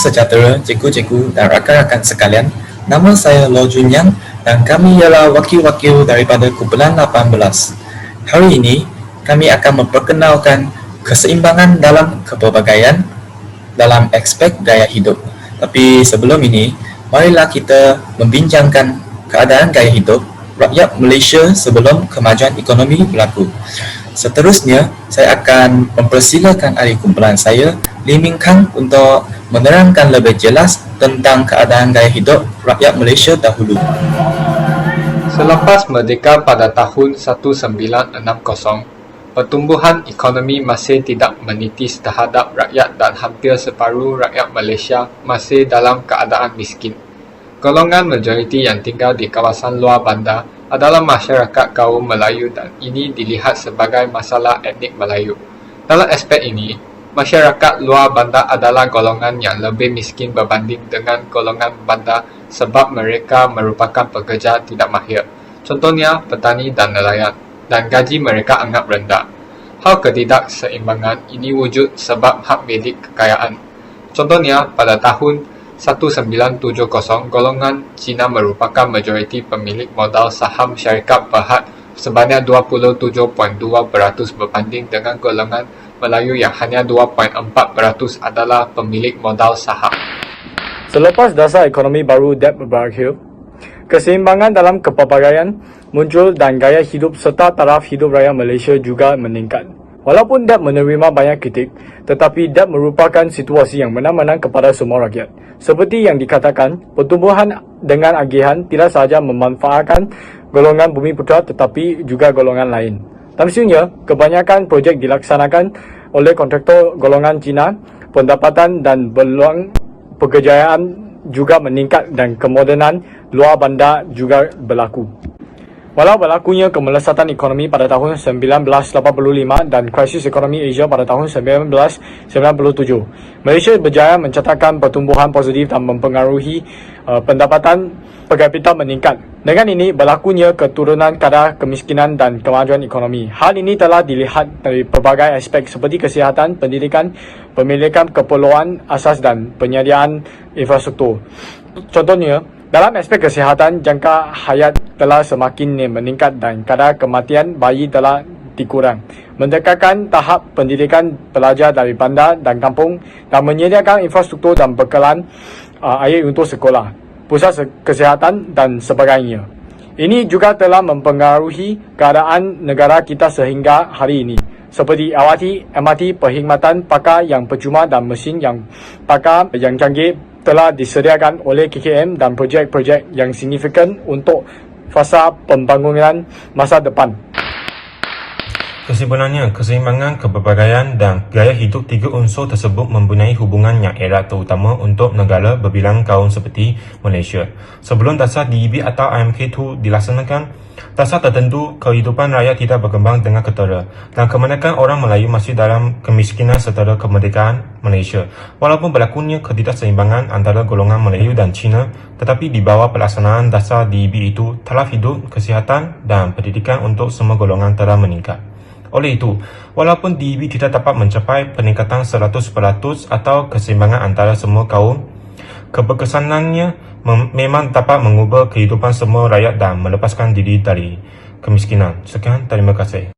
sejahtera cikgu-cikgu dan rakan-rakan sekalian. Nama saya Lo Junyang dan kami ialah wakil-wakil daripada kumpulan 18. Hari ini, kami akan memperkenalkan keseimbangan dalam kepelbagaian dalam aspek gaya hidup. Tapi sebelum ini, marilah kita membincangkan keadaan gaya hidup rakyat Malaysia sebelum kemajuan ekonomi berlaku. Seterusnya, saya akan mempersilakan ahli kumpulan saya, Lee Ming Kang, untuk menerangkan lebih jelas tentang keadaan gaya hidup rakyat Malaysia dahulu. Selepas merdeka pada tahun 1960, pertumbuhan ekonomi masih tidak menitis terhadap rakyat dan hampir separuh rakyat Malaysia masih dalam keadaan miskin. Golongan majoriti yang tinggal di kawasan luar bandar adalah masyarakat kaum Melayu dan ini dilihat sebagai masalah etnik Melayu. Dalam aspek ini, masyarakat luar bandar adalah golongan yang lebih miskin berbanding dengan golongan bandar sebab mereka merupakan pekerja tidak mahir. Contohnya, petani dan nelayan, dan gaji mereka anggap rendah. Hal ketidakseimbangan ini wujud sebab hak milik kekayaan. Contohnya, pada tahun 1970, golongan Cina merupakan majoriti pemilik modal saham syarikat Berhad sebanyak 27.2% berbanding dengan golongan Melayu yang hanya 2.4% adalah pemilik modal saham. Selepas dasar ekonomi baru DAP berakhir, keseimbangan dalam kepelbagaian muncul dan gaya hidup serta taraf hidup rakyat Malaysia juga meningkat. Walaupun DAP menerima banyak kritik, tetapi DAP merupakan situasi yang menang-menang kepada semua rakyat. Seperti yang dikatakan, pertumbuhan dengan agihan tidak sahaja memanfaatkan golongan Bumiputera tetapi juga golongan lain. Maksudnya, kebanyakan projek dilaksanakan oleh kontraktor golongan Cina, pendapatan dan peluang pekerjaan juga meningkat dan kemodenan luar bandar juga berlaku. Walau berlakunya kemelesatan ekonomi pada tahun 1985 dan krisis ekonomi Asia pada tahun 1997, Malaysia berjaya mencatatkan pertumbuhan positif dan mempengaruhi pendapatan per kapita meningkat. Dengan ini, berlakunya keturunan kadar kemiskinan dan kemajuan ekonomi. Hal ini telah dilihat dari pelbagai aspek seperti kesihatan, pendidikan, pemilikan keperluan asas dan penyediaan infrastruktur. Contohnya, dalam aspek kesihatan, jangka hayat telah semakin meningkat dan kadar kematian bayi telah dikurang. Mendekatkan tahap pendidikan pelajar dari bandar dan kampung dan menyediakan infrastruktur dan bekalan air untuk sekolah, pusat kesihatan dan sebagainya. Ini juga telah mempengaruhi keadaan negara kita sehingga hari ini. Seperti MRT, perkhidmatan pakar yang percuma dan mesin yang pakar yang canggih telah disediakan oleh KKM dan projek-projek yang signifikan untuk fasa pembangunan masa depan. Kesimpulannya, keseimbangan kepelbagaian dan gaya hidup tiga unsur tersebut mempunyai hubungan yang erat terutama untuk negara berbilang kaum seperti Malaysia. Sebelum dasar DEB atau IMK2 dilaksanakan, dasar tertentu kehidupan rakyat tidak berkembang dengan ketara dan kebanyakan orang Melayu masih dalam kemiskinan setelah kemerdekaan Malaysia. Walaupun berlakunya ketidakseimbangan antara golongan Melayu dan Cina, tetapi di bawah pelaksanaan dasar DEB itu, taraf hidup, kesihatan dan pendidikan untuk semua golongan telah meningkat. Oleh itu, walaupun DEB tidak dapat mencapai peningkatan 100% atau keseimbangan antara semua kaum, keberkesanannya memang dapat mengubah kehidupan semua rakyat dan melepaskan diri dari kemiskinan. Sekian, terima kasih.